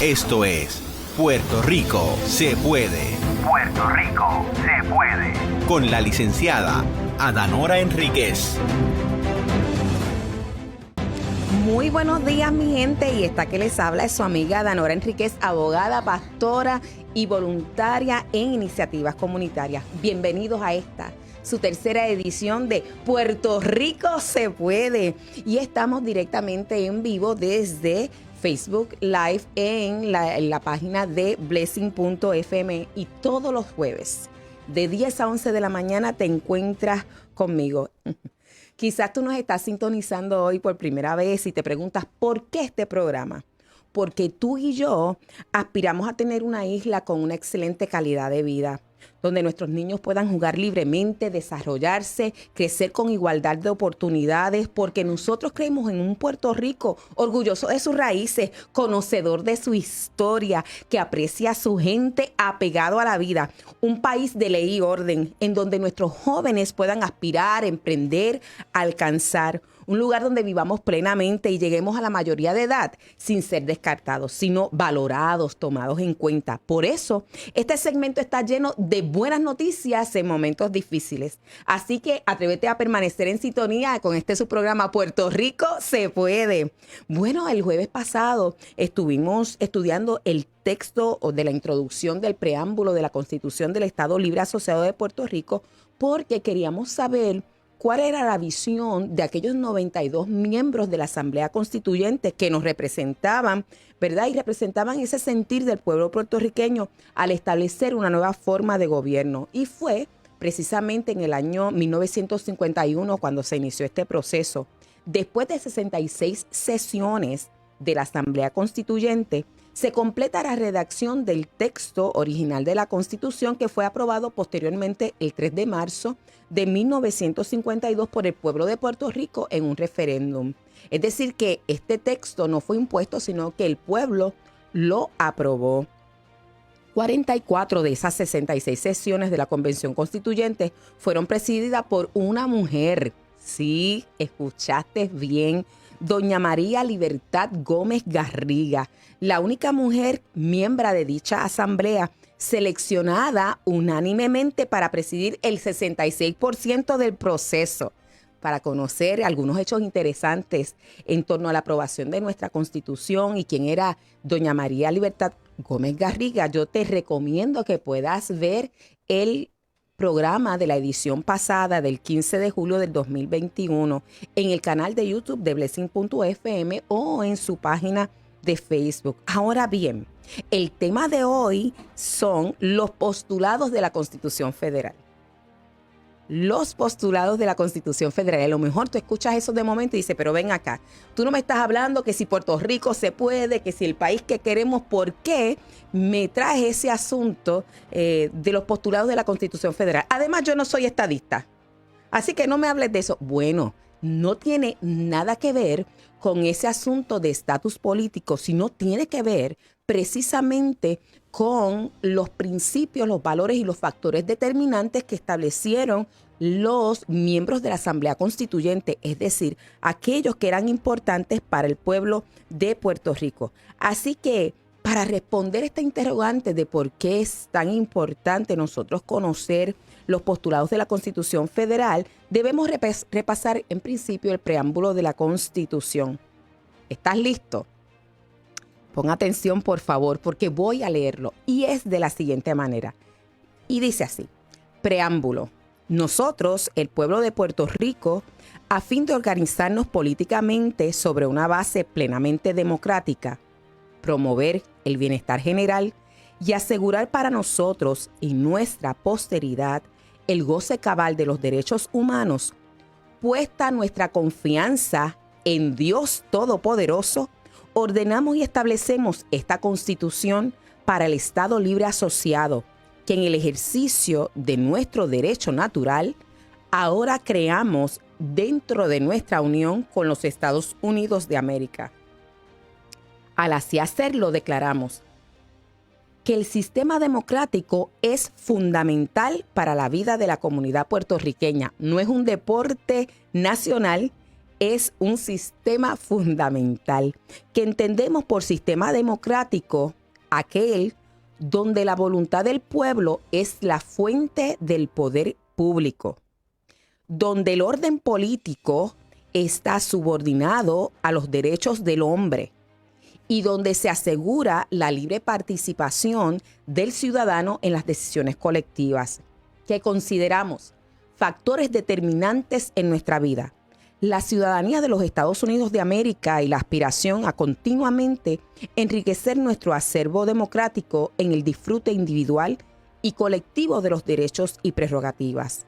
Esto es Puerto Rico se puede. Puerto Rico se puede. Con la licenciada Adanora Enríquez. Muy buenos días, mi gente, y esta que les habla es su amiga Adanora Enríquez, abogada, pastora y voluntaria en iniciativas comunitarias. Bienvenidos a esta, su tercera edición de Puerto Rico se puede. Y estamos directamente en vivo desde Facebook Live en la página de blessing.fm, y todos los jueves de 10 a 11 de la mañana te encuentras conmigo. Quizás tú nos estás sintonizando hoy por primera vez y te preguntas, ¿por qué este programa? Porque tú y yo aspiramos a tener una isla con una excelente calidad de vida, donde nuestros niños puedan jugar libremente, desarrollarse, crecer con igualdad de oportunidades, porque nosotros creemos en un Puerto Rico orgulloso de sus raíces, conocedor de su historia, que aprecia a su gente, apegado a la vida. Un país de ley y orden, en donde nuestros jóvenes puedan aspirar, emprender, alcanzar. Un lugar donde vivamos plenamente y lleguemos a la mayoría de edad sin ser descartados, sino valorados, tomados en cuenta. Por eso, este segmento está lleno de buenas noticias en momentos difíciles. Así que atrévete a permanecer en sintonía con este su programa Puerto Rico se puede. Bueno, el jueves pasado estuvimos estudiando el texto de la introducción del preámbulo de la Constitución del Estado Libre Asociado de Puerto Rico, porque queríamos saber cuál era la visión de aquellos 92 miembros de la Asamblea Constituyente que nos representaban, ¿verdad? Y representaban ese sentir del pueblo puertorriqueño al establecer una nueva forma de gobierno. Y fue precisamente en el año 1951 cuando se inició este proceso. Después de 66 sesiones de la Asamblea Constituyente, se completa la redacción del texto original de la Constitución, que fue aprobado posteriormente el 3 de marzo de 1952 por el pueblo de Puerto Rico en un referéndum. Es decir, que este texto no fue impuesto, sino que el pueblo lo aprobó. 44 de esas 66 sesiones de la Convención Constituyente fueron presididas por una mujer. Sí, escuchaste bien. Doña María Libertad Gómez Garriga, la única mujer miembro de dicha asamblea, seleccionada unánimemente para presidir el 66% del proceso. Para conocer algunos hechos interesantes en torno a la aprobación de nuestra Constitución y quién era doña María Libertad Gómez Garriga, yo te recomiendo que puedas ver el programa de la edición pasada del 15 de julio del 2021 en el canal de YouTube de blessing.fm o en su página de Facebook. Ahora bien, el tema de hoy son los postulados de la Constitución Federal. Los postulados de la Constitución Federal. A lo mejor tú escuchas eso de momento y dices, pero ven acá, tú no me estás hablando que si Puerto Rico se puede, que si el país que queremos, ¿por qué me traes ese asunto de los postulados de la Constitución Federal? Además, yo no soy estadista, así que no me hables de eso. Bueno, no tiene nada que ver con ese asunto de estatus político, sino tiene que ver precisamente con los principios, los valores y los factores determinantes que establecieron los miembros de la Asamblea Constituyente, es decir, aquellos que eran importantes para el pueblo de Puerto Rico. Así que para responder esta interrogante de por qué es tan importante nosotros conocer los postulados de la Constitución Federal, debemos repasar en principio el preámbulo de la Constitución. ¿Estás listo? Pon atención, por favor, porque voy a leerlo. Y es de la siguiente manera. Y dice así: preámbulo. Nosotros, el pueblo de Puerto Rico, a fin de organizarnos políticamente sobre una base plenamente democrática, promover el bienestar general y asegurar para nosotros y nuestra posteridad el goce cabal de los derechos humanos, puesta nuestra confianza en Dios Todopoderoso, ordenamos y establecemos esta Constitución para el Estado Libre Asociado, que en el ejercicio de nuestro derecho natural, ahora creamos dentro de nuestra unión con los Estados Unidos de América. Al así hacerlo, declaramos que el sistema democrático es fundamental para la vida de la comunidad puertorriqueña. No es un deporte nacional, es un sistema fundamental que entendemos por sistema democrático aquel donde la voluntad del pueblo es la fuente del poder público, donde el orden político está subordinado a los derechos del hombre y donde se asegura la libre participación del ciudadano en las decisiones colectivas, que consideramos factores determinantes en nuestra vida. La ciudadanía de los Estados Unidos de América y la aspiración a continuamente enriquecer nuestro acervo democrático en el disfrute individual y colectivo de los derechos y prerrogativas.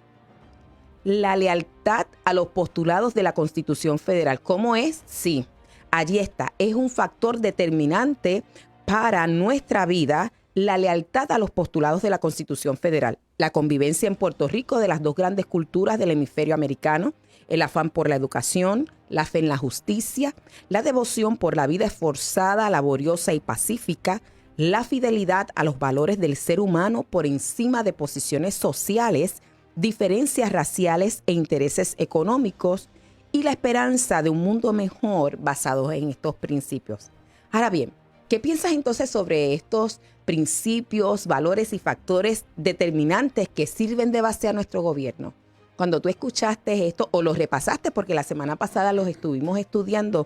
La lealtad a los postulados de la Constitución Federal. ¿Cómo es? Sí, allí está. Es un factor determinante para nuestra vida, la lealtad a los postulados de la Constitución Federal. La convivencia en Puerto Rico de las dos grandes culturas del hemisferio americano, el afán por la educación, la fe en la justicia, la devoción por la vida esforzada, laboriosa y pacífica, la fidelidad a los valores del ser humano por encima de posiciones sociales, diferencias raciales e intereses económicos, y la esperanza de un mundo mejor basado en estos principios. Ahora bien, ¿qué piensas entonces sobre estos principios, valores y factores determinantes que sirven de base a nuestro gobierno? Cuando tú escuchaste esto o los repasaste, porque la semana pasada los estuvimos estudiando,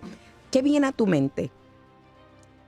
¿qué viene a tu mente?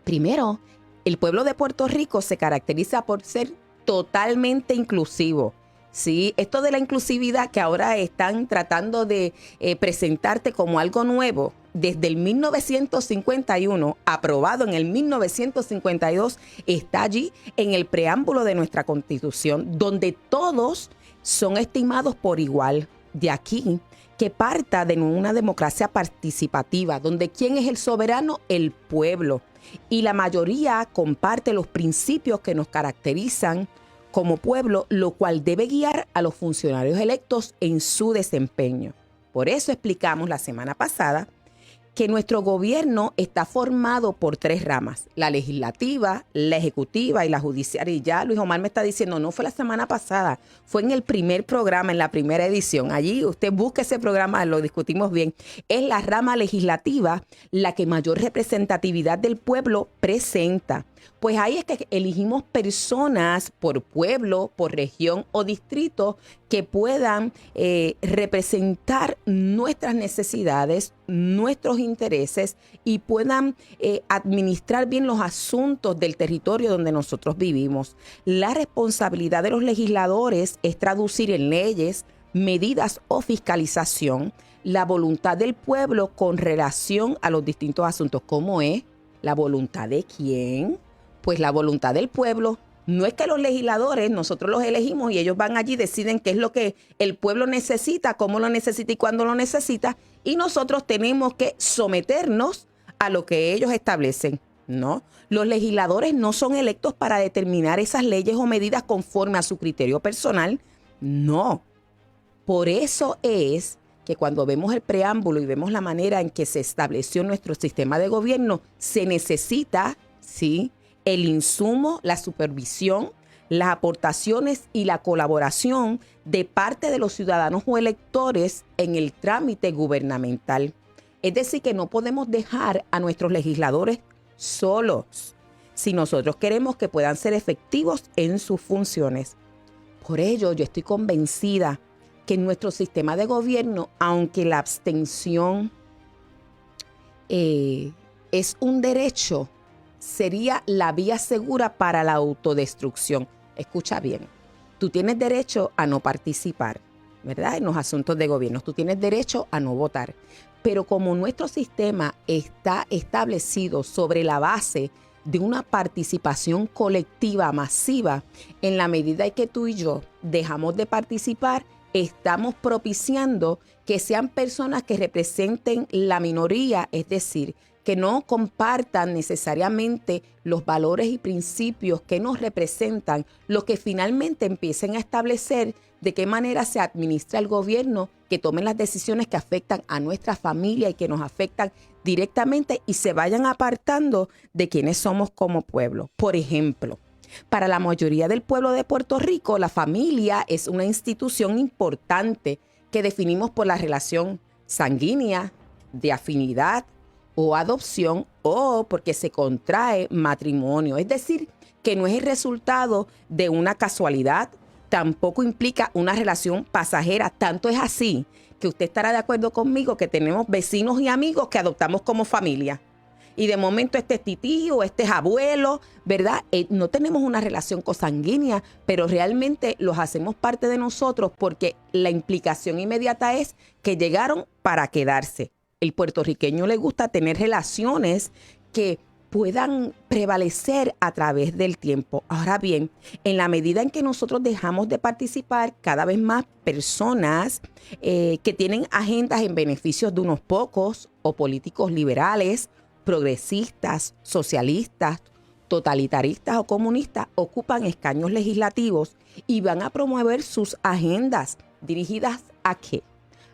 Primero, el pueblo de Puerto Rico se caracteriza por ser totalmente inclusivo. Sí, esto de la inclusividad que ahora están tratando de presentarte como algo nuevo, desde el 1951, aprobado en el 1952, está allí en el preámbulo de nuestra Constitución, donde todos son estimados por igual. De aquí que parta de una democracia participativa, donde ¿quién es el soberano? El pueblo. Y la mayoría comparte los principios que nos caracterizan como pueblo, lo cual debe guiar a los funcionarios electos en su desempeño. Por eso explicamos la semana pasada que nuestro gobierno está formado por 3 ramas: la legislativa, la ejecutiva y la judicial. Y ya Luis Omar me está diciendo, no fue la semana pasada, fue en el primer programa, en la primera edición. Allí usted busca ese programa, lo discutimos bien. Es la rama legislativa la que mayor representatividad del pueblo presenta. Pues ahí es que elegimos personas por pueblo, por región o distrito que puedan representar nuestras necesidades, nuestros intereses y puedan administrar bien los asuntos del territorio donde nosotros vivimos. La responsabilidad de los legisladores es traducir en leyes, medidas o fiscalización la voluntad del pueblo con relación a los distintos asuntos. ¿Cómo es? ¿La voluntad de quién? Pues la voluntad del pueblo. No es que los legisladores, nosotros los elegimos y ellos van allí, deciden qué es lo que el pueblo necesita, cómo lo necesita y cuándo lo necesita, y nosotros tenemos que someternos a lo que ellos establecen. No, los legisladores no son electos para determinar esas leyes o medidas conforme a su criterio personal. No. Por eso es que cuando vemos el preámbulo y vemos la manera en que se estableció nuestro sistema de gobierno, se necesita, ¿sí?, el insumo, la supervisión, las aportaciones y la colaboración de parte de los ciudadanos o electores en el trámite gubernamental. Es decir, que no podemos dejar a nuestros legisladores solos si nosotros queremos que puedan ser efectivos en sus funciones. Por ello, yo estoy convencida que en nuestro sistema de gobierno, aunque la abstención es un derecho, sería la vía segura para la autodestrucción. Escucha bien, tú tienes derecho a no participar, ¿verdad?, en los asuntos de gobierno. Tú tienes derecho a no votar. Pero como nuestro sistema está establecido sobre la base de una participación colectiva masiva, en la medida en que tú y yo dejamos de participar, estamos propiciando que sean personas que representen la minoría, es decir, que no compartan necesariamente los valores y principios que nos representan, los que finalmente empiecen a establecer de qué manera se administra el gobierno, que tomen las decisiones que afectan a nuestra familia y que nos afectan directamente y se vayan apartando de quienes somos como pueblo. Por ejemplo, para la mayoría del pueblo de Puerto Rico, la familia es una institución importante que definimos por la relación sanguínea, de afinidad o adopción o porque se contrae matrimonio. Es decir, que no es el resultado de una casualidad, tampoco implica una relación pasajera. Tanto es así que usted estará de acuerdo conmigo que tenemos vecinos y amigos que adoptamos como familia. Y de momento este es tío, este es abuelo, ¿verdad? No tenemos una relación consanguínea, pero realmente los hacemos parte de nosotros porque la implicación inmediata es que llegaron para quedarse. El puertorriqueño le gusta tener relaciones que puedan prevalecer a través del tiempo. Ahora bien, en la medida en que nosotros dejamos de participar, cada vez más personas que tienen agendas en beneficios de unos pocos o políticos liberales, progresistas, socialistas, totalitaristas o comunistas ocupan escaños legislativos y van a promover sus agendas dirigidas ¿a qué?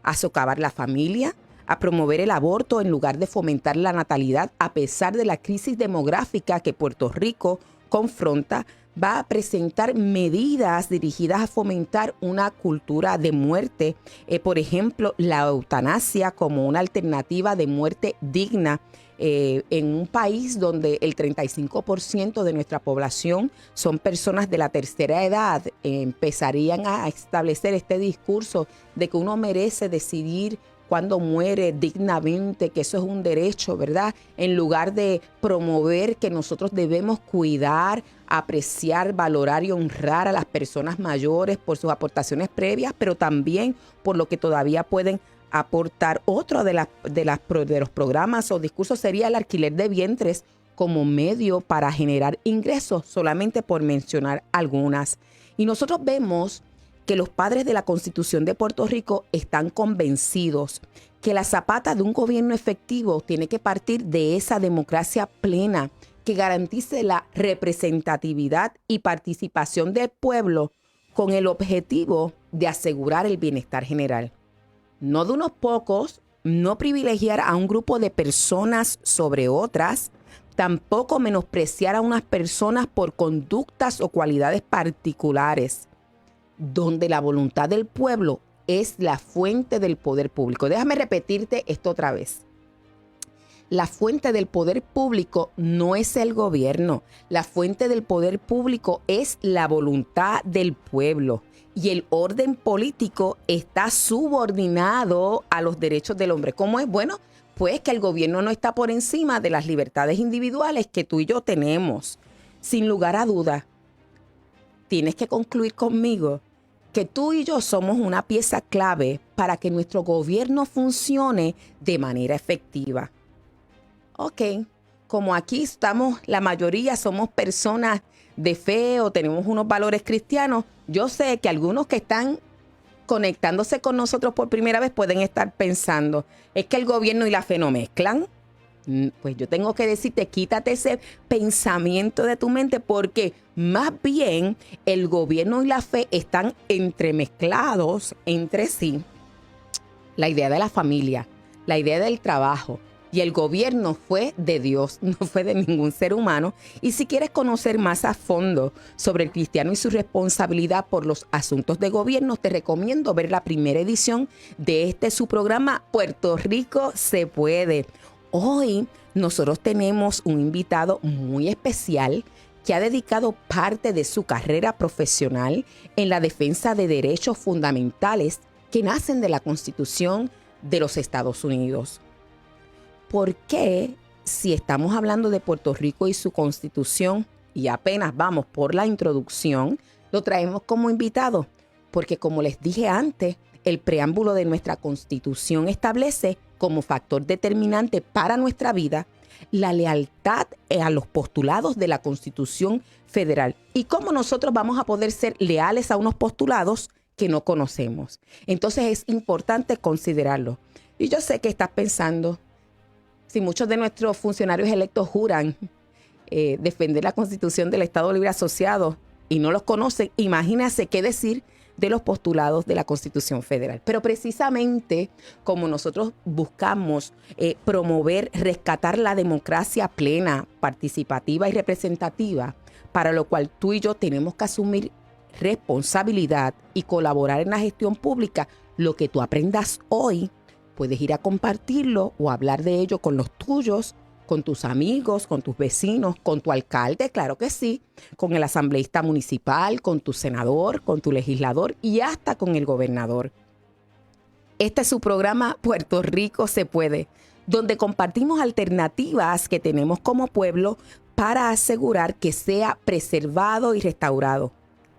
A socavar la familia, a promover el aborto en lugar de fomentar la natalidad a pesar de la crisis demográfica que Puerto Rico confronta. Va a presentar medidas dirigidas a fomentar una cultura de muerte, por ejemplo, la eutanasia como una alternativa de muerte digna. En un país donde el 35% de nuestra población son personas de la tercera edad, empezarían a establecer este discurso de que uno merece decidir cuándo muere dignamente, que eso es un derecho, ¿verdad? En lugar de promover que nosotros debemos cuidar, apreciar, valorar y honrar a las personas mayores por sus aportaciones previas, pero también por lo que todavía pueden aportar. Otro de los programas o discursos sería el alquiler de vientres como medio para generar ingresos, solamente por mencionar algunas. Y nosotros vemos que los padres de la Constitución de Puerto Rico están convencidos que la zapata de un gobierno efectivo tiene que partir de esa democracia plena que garantice la representatividad y participación del pueblo con el objetivo de asegurar el bienestar general. No de unos pocos, no privilegiar a un grupo de personas sobre otras, tampoco menospreciar a unas personas por conductas o cualidades particulares, donde la voluntad del pueblo es la fuente del poder público. Déjame repetirte esto otra vez. La fuente del poder público no es el gobierno. La fuente del poder público es la voluntad del pueblo. Y el orden político está subordinado a los derechos del hombre. ¿Cómo es? Bueno, pues que el gobierno no está por encima de las libertades individuales que tú y yo tenemos. Sin lugar a duda, tienes que concluir conmigo que tú y yo somos una pieza clave para que nuestro gobierno funcione de manera efectiva. Ok, como aquí estamos, la mayoría somos personas de fe o tenemos unos valores cristianos, yo sé que algunos que están conectándose con nosotros por primera vez pueden estar pensando, ¿es que el gobierno y la fe no mezclan? Pues yo tengo que decirte, quítate ese pensamiento de tu mente porque más bien el gobierno y la fe están entremezclados entre sí. La idea de la familia, la idea del trabajo y el gobierno fue de Dios, no fue de ningún ser humano. Y si quieres conocer más a fondo sobre el cristiano y su responsabilidad por los asuntos de gobierno, te recomiendo ver la primera edición de su programa Puerto Rico se puede. Hoy nosotros tenemos un invitado muy especial que ha dedicado parte de su carrera profesional en la defensa de derechos fundamentales que nacen de la Constitución de los Estados Unidos. ¿Por qué, si estamos hablando de Puerto Rico y su Constitución, y apenas vamos por la introducción, lo traemos como invitado? Porque como les dije antes, el preámbulo de nuestra Constitución establece como factor determinante para nuestra vida la lealtad a los postulados de la Constitución Federal. ¿Y cómo nosotros vamos a poder ser leales a unos postulados que no conocemos? Entonces es importante considerarlo. Y yo sé que estás pensando, si muchos de nuestros funcionarios electos juran defender la Constitución del Estado Libre Asociado y no los conocen, imagínense qué decir de los postulados de la Constitución Federal. Pero precisamente como nosotros buscamos promover, rescatar la democracia plena, participativa y representativa, para lo cual tú y yo tenemos que asumir responsabilidad y colaborar en la gestión pública, lo que tú aprendas hoy puedes ir a compartirlo o hablar de ello con los tuyos, con tus amigos, con tus vecinos, con tu alcalde, claro que sí, con el asambleísta municipal, con tu senador, con tu legislador y hasta con el gobernador. Este es su programa Puerto Rico se puede, donde compartimos alternativas que tenemos como pueblo para asegurar que sea preservado y restaurado.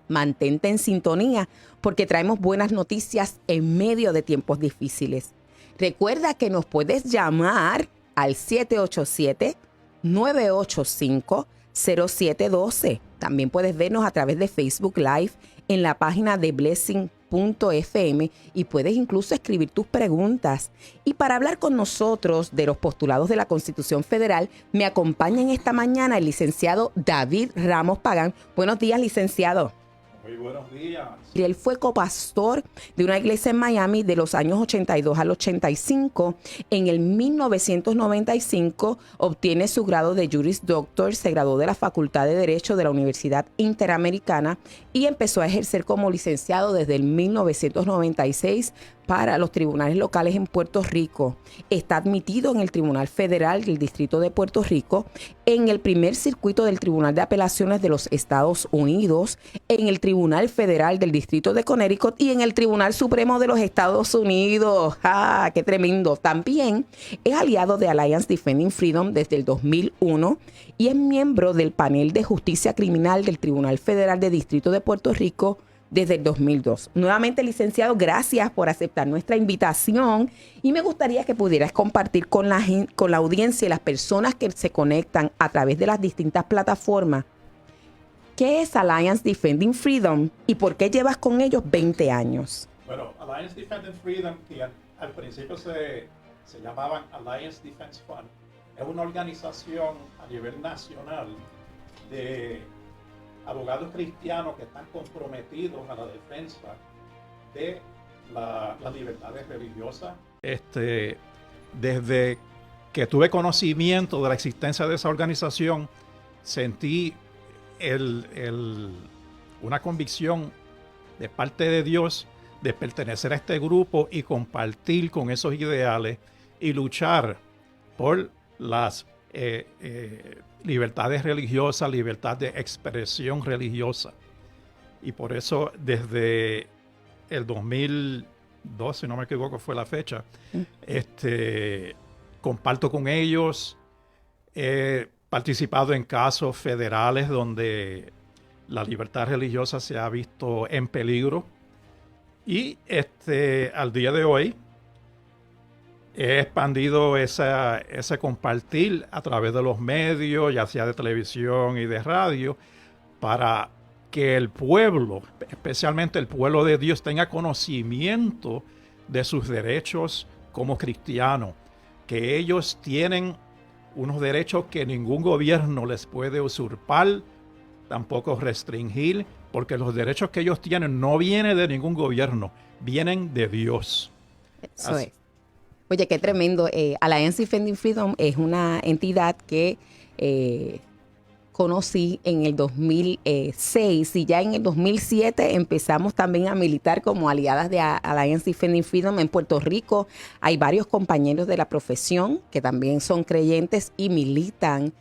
Mantente en sintonía porque traemos buenas noticias en medio de tiempos difíciles. Recuerda que nos puedes llamar al 787-985-0712. También puedes vernos a través de Facebook Live en la página de blessing.fm y puedes incluso escribir tus preguntas. Y para hablar con nosotros de los postulados de la Constitución Federal, me acompaña en esta mañana el licenciado David Ramos Pagán. Buenos días, licenciado. Muy buenos días. Y él fue copastor de una iglesia en Miami de los años 82 al 85. En el 1995 obtiene su grado de Juris Doctor, se graduó de la Facultad de Derecho de la Universidad Interamericana y empezó a ejercer como licenciado desde el 1996 para los tribunales locales en Puerto Rico. Está admitido en el Tribunal Federal del Distrito de Puerto Rico, en el primer circuito del Tribunal de Apelaciones de los Estados Unidos, en el Tribunal Federal del Distrito de Connecticut y en el Tribunal Supremo de los Estados Unidos. ¡Ah, qué tremendo! También es aliado de Alliance Defending Freedom desde el 2001 y es miembro del panel de justicia criminal del Tribunal Federal del Distrito de Puerto Rico desde el 2002. Nuevamente, licenciado, gracias por aceptar nuestra invitación y me gustaría que pudieras compartir con la audiencia y las personas que se conectan a través de las distintas plataformas qué es Alliance Defending Freedom y por qué llevas con ellos 20 años. Bueno, Alliance Defending Freedom, que al principio se llamaban Alliance Defense Fund, es una organización a nivel nacional de abogados cristianos que están comprometidos a la defensa de las libertades religiosas. Desde que tuve conocimiento de la existencia de esa organización, sentí una convicción de parte de Dios de pertenecer a este grupo y compartir con esos ideales y luchar por las libertades religiosas, libertad de expresión religiosa. Y por eso desde el 2002, si no me equivoco, fue la fecha, comparto con ellos. He participado en casos federales donde la libertad religiosa se ha visto en peligro. Y al día de hoy he expandido ese compartir a través de los medios, ya sea de televisión y de radio, para que el pueblo, especialmente el pueblo de Dios, tenga conocimiento de sus derechos como cristianos, que ellos tienen unos derechos que ningún gobierno les puede usurpar, tampoco restringir, porque los derechos que ellos tienen no vienen de ningún gobierno, vienen de Dios. Eso es. Oye, qué tremendo. Alliance Defending Freedom es una entidad que conocí en el 2006 y ya en el 2007 empezamos también a militar como aliadas de Alliance Defending Freedom en Puerto Rico. Hay varios compañeros de la profesión que también son creyentes y militan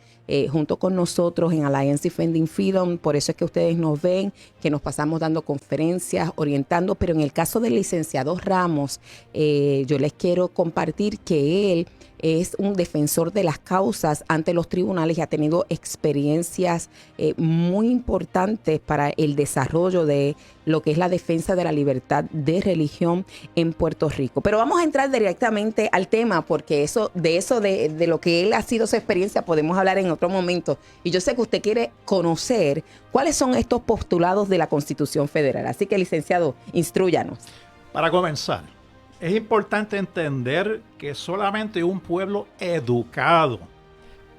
junto con nosotros en Alliance Defending Freedom. Por eso es que ustedes nos ven, que nos pasamos dando conferencias, orientando. Pero en el caso del licenciado Ramos, yo les quiero compartir que él es un defensor de las causas ante los tribunales y ha tenido experiencias muy importantes para el desarrollo de lo que es la defensa de la libertad de religión en Puerto Rico. Pero vamos a entrar directamente al tema, porque de lo que él ha sido su experiencia podemos hablar en otro momento. Y yo sé que usted quiere conocer cuáles son estos postulados de la Constitución Federal. Así que, licenciado, instrúyanos. Para comenzar, es importante entender que solamente un pueblo educado,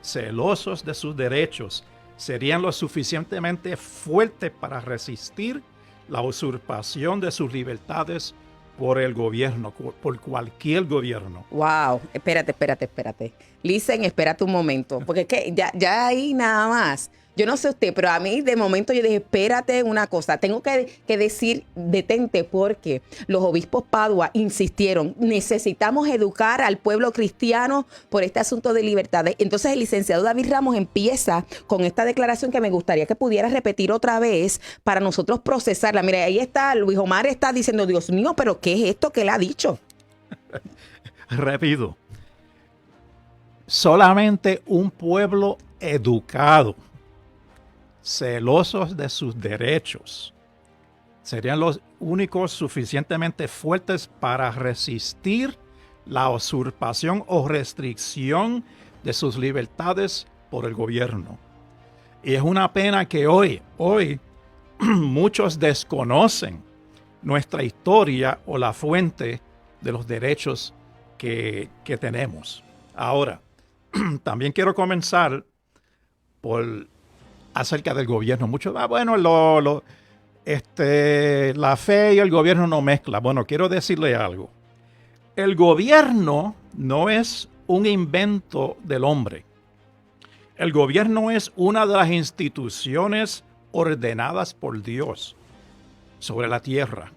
celosos de sus derechos, serían lo suficientemente fuertes para resistir la usurpación de sus libertades por el gobierno, por cualquier gobierno. Wow, espérate. Licen, espérate un momento, porque es que ya ahí nada más. Yo no sé usted, pero a mí de momento yo dije, espérate una cosa, tengo que decir, detente, porque los obispos Padua insistieron, necesitamos educar al pueblo cristiano por este asunto de libertades. Entonces el licenciado David Ramos empieza con esta declaración que me gustaría que pudiera repetir otra vez para nosotros procesarla. Mire, ahí está, Luis Omar está diciendo, Dios mío, pero ¿qué es esto que él ha dicho? Repito, solamente un pueblo educado, celosos de sus derechos, serían los únicos suficientemente fuertes para resistir la usurpación o restricción de sus libertades por el gobierno. Y es una pena que hoy muchos desconocen nuestra historia o la fuente de los derechos que tenemos. Ahora, también quiero comenzar por acerca del gobierno. Muchos, la fe y el gobierno no mezclan. Bueno, quiero decirle algo. El gobierno no es un invento del hombre. El gobierno es una de las instituciones ordenadas por Dios sobre la tierra.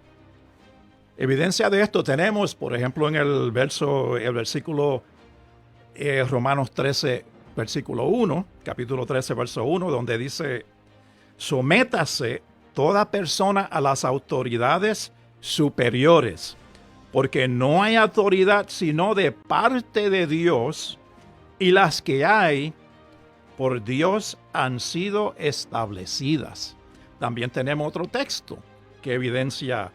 Evidencia de esto tenemos, por ejemplo, en el versículo Romanos 13, versículo 1, capítulo 13, verso 1, donde dice, sométase toda persona a las autoridades superiores, porque no hay autoridad sino de parte de Dios, y las que hay por Dios han sido establecidas. También tenemos otro texto que evidencia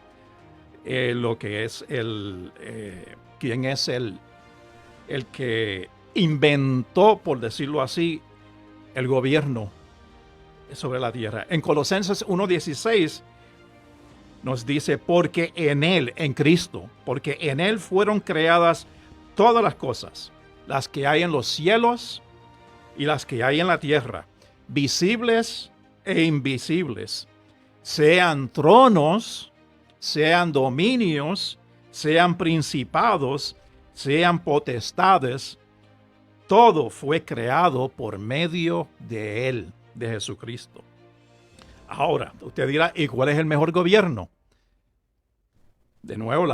lo que es quién es el que inventó, por decirlo así, el gobierno sobre la tierra. En Colosenses 1:16 nos dice, porque en Él, en Cristo, porque en Él fueron creadas todas las cosas, las que hay en los cielos y las que hay en la tierra, visibles e invisibles, sean tronos, sean dominios, sean principados, sean potestades, todo fue creado por medio de Él, de Jesucristo. Ahora, usted dirá, ¿y cuál es el mejor gobierno? De nuevo,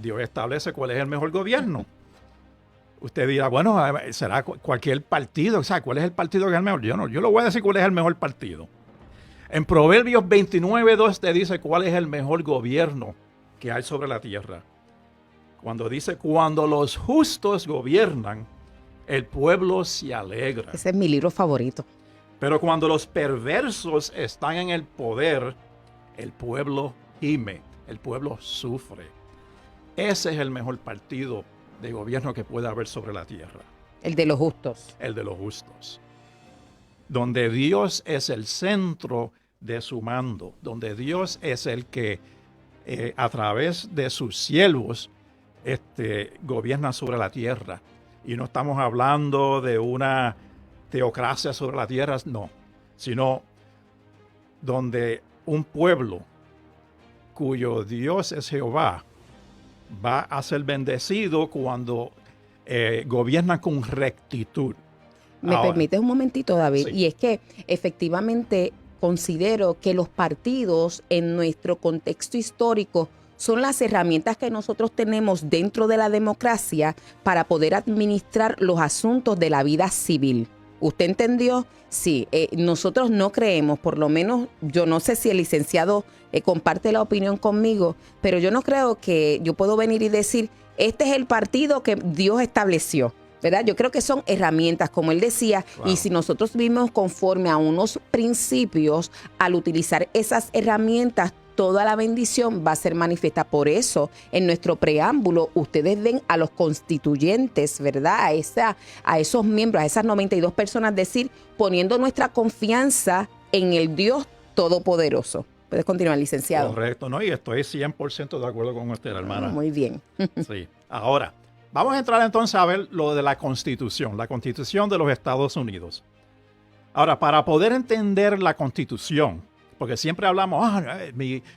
Dios establece cuál es el mejor gobierno. Usted dirá, bueno, será cualquier partido. O sea, ¿cuál es el partido que es el mejor? Yo le voy a decir cuál es el mejor partido. En Proverbios 29:2 te dice cuál es el mejor gobierno que hay sobre la tierra. Cuando dice, cuando los justos gobiernan, el pueblo se alegra. Ese es mi libro favorito. Pero cuando los perversos están en el poder, el pueblo gime, el pueblo sufre. Ese es el mejor partido de gobierno que puede haber sobre la tierra. El de los justos. El de los justos. Donde Dios es el centro de su mando, donde Dios es el que a través de sus siervos gobierna sobre la tierra. Y no estamos hablando de una teocracia sobre la tierra, no, sino donde un pueblo cuyo Dios es Jehová va a ser bendecido cuando gobierna con rectitud. ¿Me permites un momentito, David? Sí. Y es que efectivamente considero que los partidos en nuestro contexto histórico son las herramientas que nosotros tenemos dentro de la democracia para poder administrar los asuntos de la vida civil. ¿Usted entendió? Sí, nosotros no creemos, por lo menos yo no sé si el licenciado comparte la opinión conmigo, pero yo no creo que yo puedo venir y decir, este es el partido que Dios estableció, ¿verdad? Yo creo que son herramientas, como él decía, Wow. y si nosotros vivimos conforme a unos principios, al utilizar esas herramientas, toda la bendición va a ser manifiesta. Por eso, en nuestro preámbulo, ustedes ven a los constituyentes, ¿verdad? A esos miembros, a esas 92 personas, decir, poniendo nuestra confianza en el Dios Todopoderoso. Puedes continuar, licenciado. Correcto, ¿no? Y estoy 100% de acuerdo con usted, hermana. Muy bien. Sí. Ahora, vamos a entrar entonces a ver lo de la Constitución de los Estados Unidos. Ahora, para poder entender la Constitución, porque siempre hablamos,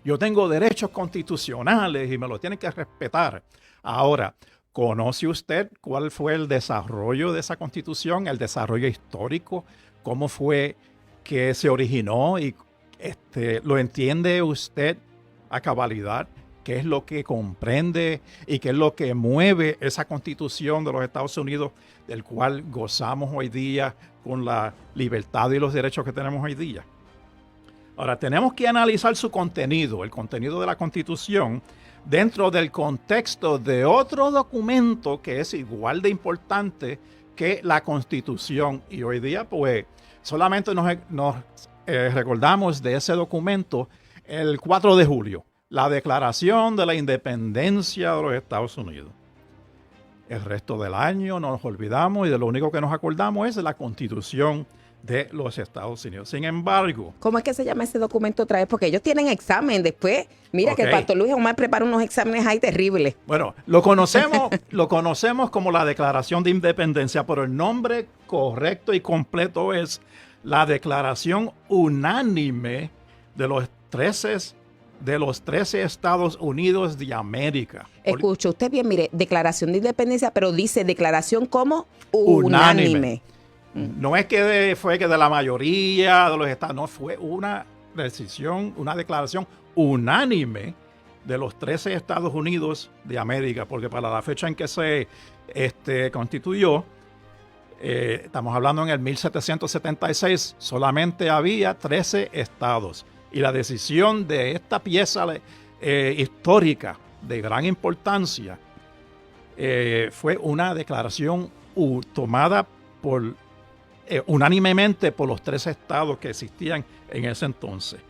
yo tengo derechos constitucionales y me los tienen que respetar. Ahora, ¿conoce usted cuál fue el desarrollo de esa Constitución, el desarrollo histórico? ¿Cómo fue que se originó y lo entiende usted a cabalidad, qué es lo que comprende y qué es lo que mueve esa Constitución de los Estados Unidos, del cual gozamos hoy día con la libertad y los derechos que tenemos hoy día. Ahora, tenemos que analizar su contenido, el contenido de la Constitución, dentro del contexto de otro documento que es igual de importante que la Constitución. Y hoy día, pues, solamente nos recordamos de ese documento el 4 de julio, la Declaración de la Independencia de los Estados Unidos. El resto del año nos olvidamos y de lo único que nos acordamos es de la Constitución de los Estados Unidos. Sin embargo... ¿Cómo es que se llama ese documento otra vez? Porque ellos tienen examen después. Mira que el pastor Luis Omar prepara unos exámenes ahí terribles. Bueno, lo conocemos como la Declaración de Independencia, pero el nombre correcto y completo es la Declaración Unánime de los 13 Estados Unidos de América. Escucha usted bien, mire, Declaración de Independencia, pero dice declaración como unánime. No es que fue que de la mayoría de los estados, no, fue una decisión, una declaración unánime de los 13 Estados Unidos de América, porque para la fecha en que se constituyó, estamos hablando en el 1776, solamente había 13 estados. Y la decisión de esta pieza histórica de gran importancia fue una declaración tomada unánimemente por los 13 estados que existían en ese entonces.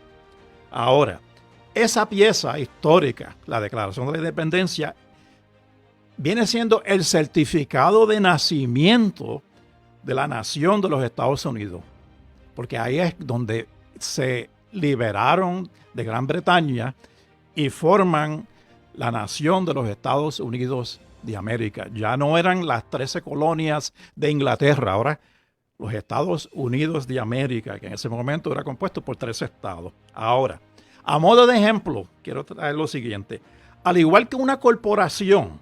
Ahora, esa pieza histórica, la Declaración de la Independencia, viene siendo el certificado de nacimiento de la nación de los Estados Unidos, porque ahí es donde se liberaron de Gran Bretaña y forman la nación de los Estados Unidos de América. Ya no eran las 13 colonias de Inglaterra, ahora los Estados Unidos de América, que en ese momento era compuesto por 13 estados. Ahora, a modo de ejemplo, quiero traer lo siguiente. Al igual que una corporación,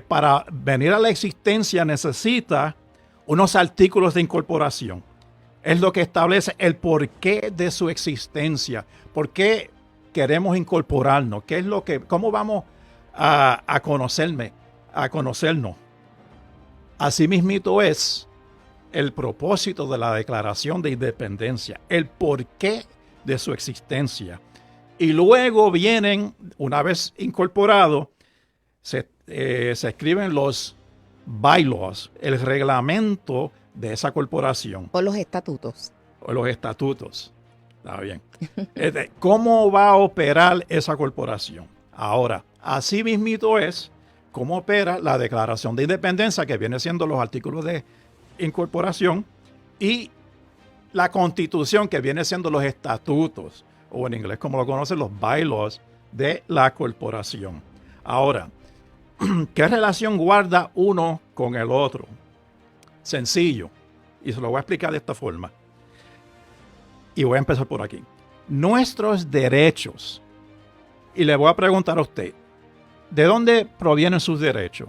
para venir a la existencia necesita unos artículos de incorporación. Es lo que establece el porqué de su existencia. ¿Por qué queremos incorporarnos? ¿Qué es lo que, cómo vamos a conocernos? Asimismo es el propósito de la Declaración de Independencia, el porqué de su existencia. Y luego vienen, una vez incorporado, se escriben los bylaws, el reglamento de esa corporación. O los estatutos. O los estatutos. Está bien. ¿Cómo va a operar esa corporación? Ahora, así mismito es cómo opera la Declaración de Independencia, que viene siendo los artículos de incorporación, y la Constitución, que viene siendo los estatutos, o en inglés como lo conocen, los bylaws de la corporación. Ahora, ¿qué relación guarda uno con el otro? Sencillo, y se lo voy a explicar de esta forma. Y voy a empezar por aquí. Nuestros derechos, y le voy a preguntar a usted, ¿de dónde provienen sus derechos?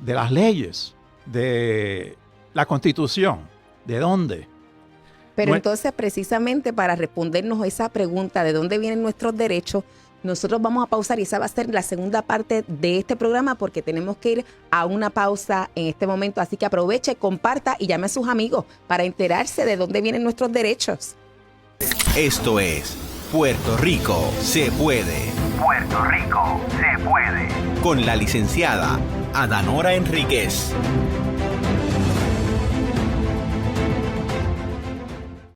De las leyes, de la Constitución. ¿De dónde? Pero entonces, precisamente para respondernos a esa pregunta, ¿de dónde vienen nuestros derechos? Nosotros vamos a pausar y esa va a ser la segunda parte de este programa porque tenemos que ir a una pausa en este momento. Así que aproveche, comparta y llame a sus amigos para enterarse de dónde vienen nuestros derechos. Esto es Puerto Rico se puede. Puerto Rico se puede. Con la licenciada Adanora Enríquez.